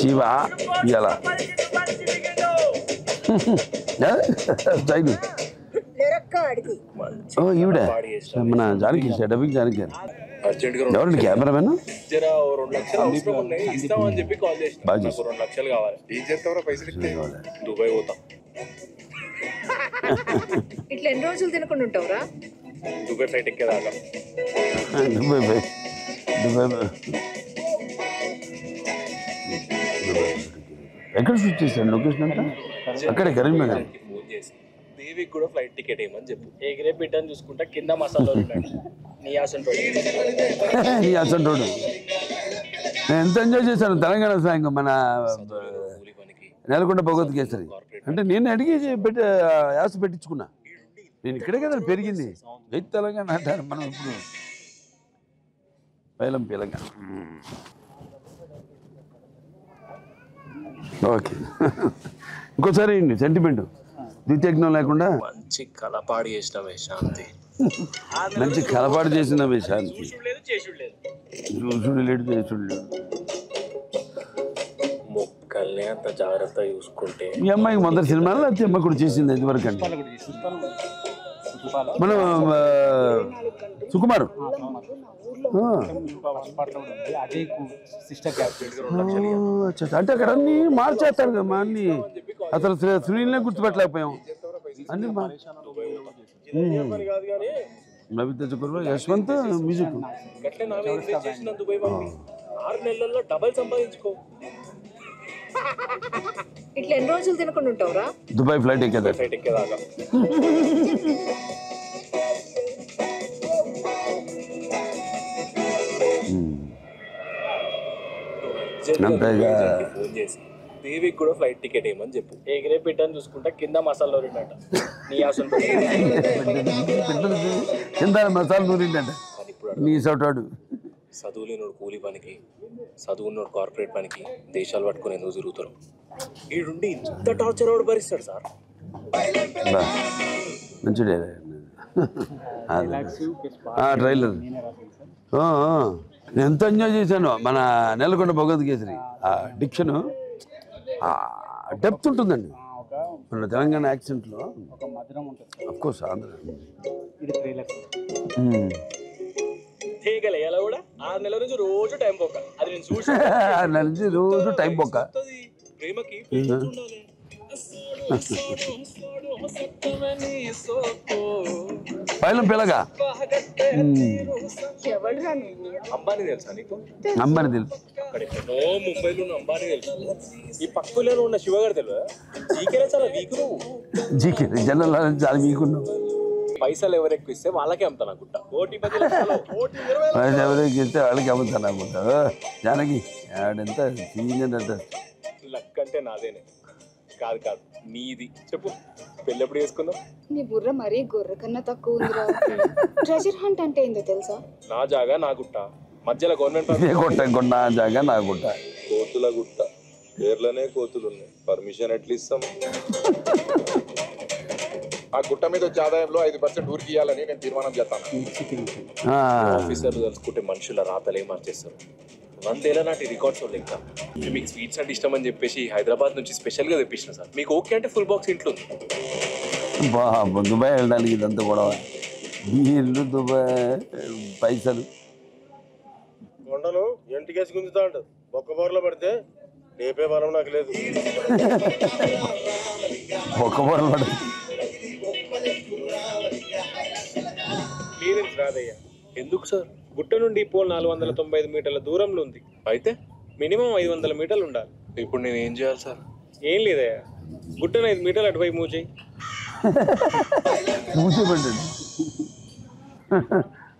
జీవ ఇవాళ ఈవిడ మన జానకి డబ్బింగ్ జానకి గారు ఎవరండి కెమెరామెన్ దుబాయ్ పోతాం. ఇట్లా ఎన్ని రోజులు తినకుండా ఉంటావురా? Dubai flight ఎక్కేదాకా. ఎక్కడ షూట్ చేశారు లొకేషన్ అంటే? అక్కడే కరీంనగర్. ఫోన్ చేసి దేవికి కూడా ఫ్లైట్ టికెట్ ఏమని చెప్పు. ఎగిరే బిడ్డని చూసుకుంటా కింద మసాలా నీ అసంటోడు నేను ఎంత ఎంజాయ్ చేశాను తెలంగాణ సాంగ్ మన నెలకొండ భగవత్ కేసరి అంటే నేను అడిగి యాస పెట్టించుకున్నా. నేను ఇక్కడే కదా పెరిగింది. జై తెలంగాణ అంటారు మనం ఇప్పుడు పైలం పిలంగా. ఓకే ఇంకోసారి సెంటిమెంట్ ద్వితీయజ్ఞం లేకుండా మంచి కలపాడు చేసినవే శాంతి. మంచి కలపాటు చేసినవే శాంతి. చూసుడు లేడు చేసుడు లేడు. మొక్కల్ని అంత జాగ్రత్త చూసుకుంటే మీ అమ్మాయికి మొదటి సినిమాలో అమ్మ కూడా చేసింది ఇదివరకు అండి. మనం సుకుమారు అంటే అక్కడ అన్ని మార్చేస్తారు కదా మా అన్ని. అసలు సునీల్నే గుర్తుపెట్టలేకపోయాం అన్ని. నవిత చక్రవర్తి యశ్వంత్ మ్యూజిక్. 6 నెలల్లో డబల్ సంపాదించుకో. ఇట్లా ఎన్ని రోజులు తినకుండా ఉంటావురా? దుబాయ్ ఫ్లైట్ ఎక్కేదాకా. ఫోన్ చేసి దేవికి కూడా ఫ్లైట్ టికెట్ ఏమని చెప్పు. ఎగిరే బిడ్డని చూసుకుంటా కింద మసాలా నూరిండట నీ అసలు కింద మసాలా నూరిండట నీ సోటాడు. చదువులేనోడు కూలి పనికి, చదువున్నోడు కార్పొరేట్ పనికి దేశాలు పట్టుకుని ఎందుకు తిరుగుతారు? ఈడుండి ఇంత టార్చర్ వాడు భరిస్తాడు సార్. మంచి ట్రైలర్ నేను ఎంత ఎంజాయ్ చేశాను. మన నెలకొండ భగవత్ కేసరి ఆ డిక్షను డెప్త్ ఉంటుందండి. మన తెలంగాణ యాక్సెంట్లో అఫ్కోర్స్ ఆంధ్ర. ఎలా కూడా 6 నెలల నుంచి రోజు టైం పోక. అది నేను చూసి 6 నెలల నుంచి రోజు టైం పోక. ప్రేమకి పైలం పిల్లగా అంబానీ తెలుసా నీకు? అంబానీ తెలుసు. అక్కడెక్కడో ముంబైలో ఉన్న అంబానీ తెలుసు. ఈ పక్కలో ఉన్న శివగారు తెలియదా? జీకేనే చాలా వీక్. నువ్వు జీకే జనరల్ చాలా వీకున్నావు. పైసలు ఎవరు ఎక్కువ ఇస్తే వాళ్ళకే అమ్ముతాను అనుకుంటా. పైసలు ఎవరికి ఇస్తే వాళ్ళకి అమ్ముతాను అనుకుంటా. జానకి ఆడంతా సీనియర్ అంట. లక్ అంటే నాదేనే. కాదు కాదు నీది. చెప్పు పెళ్ళి ఎప్పుడు చేసుకుందాం? నీ బుర్ర మరీ గొర్రె కన్నా తక్కువ ఉందిరా. ట్రెజర్ హంట్ అంటే ఏందో తెలుసా? నా జాగా నా గుట్ట మధ్యలో గవర్నమెంట్ కొట్టకుండా జాగా నా గుట్ట. కోతుల గుట్ట పేర్లనే కోతులు ఉన్నాయి. పర్మిషన్ ఎట్లా ఇస్తాం? ఆ గుట్ట మీద వచ్చే ఆదాయంలో 5% ఊరికి ఇవ్వాలని నేను తీర్మానం చేస్తాను. ఆఫీసర్లు తెలుసుకుంటే మనుషుల రాతలే మార్చేస్తారు. 100 ఏళ్ల నాటి రికార్డ్స్ ఉన్నాయి. ఇంకా మీకు స్వీట్స్ అంటే ఇష్టం అని చెప్పేసి హైదరాబాద్ నుంచి స్పెషల్గా తెప్పించిన సార్. మీకు ఓకే అంటే ఫుల్ బాక్స్ ఇంట్లో ఉంది. దుబాయ్ వెళ్ళడానికి ఇదంతా కూడా వీళ్ళు దుబాయ్ పైసలు కొండలు ఎంటికేసి గుంజుతా అంటారు. ఒక్క బోర్లో పడితే లేపే బలం నాకు లేదు. ఒక్క బోర్లో పడితే క్లియరెన్స్ రాదయ్యా. ఎందుకు సార్? గుట్ట నుండి పోల్ 495 మీటర్ల దూరంలో ఉంది. అయితే మినిమం 500 మీటర్లు ఉండాలి. ఇప్పుడు నేను ఏం చేయాలి సార్? ఏం లేదయ్యా, గుట్టను 5 మీటర్లు అటువైపు మూవ్ చేయి.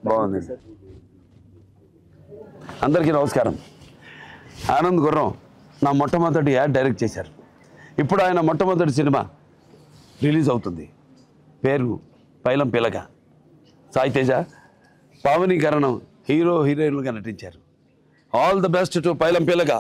బాగుంది. అందరికీ నమస్కారం. ఆనంద్ గుర్రం నా మొట్టమొదటి యాడ్ డైరెక్ట్ చేశారు. ఇప్పుడు ఆయన మొట్టమొదటి సినిమా రిలీజ్ అవుతుంది. పేరు పైలం పిలక. సాయి తేజ, పావనీకరణం హీరో హీరోయిన్లుగా నటించారు. ఆల్ ద బెస్ట్ టు పైలం పిలక.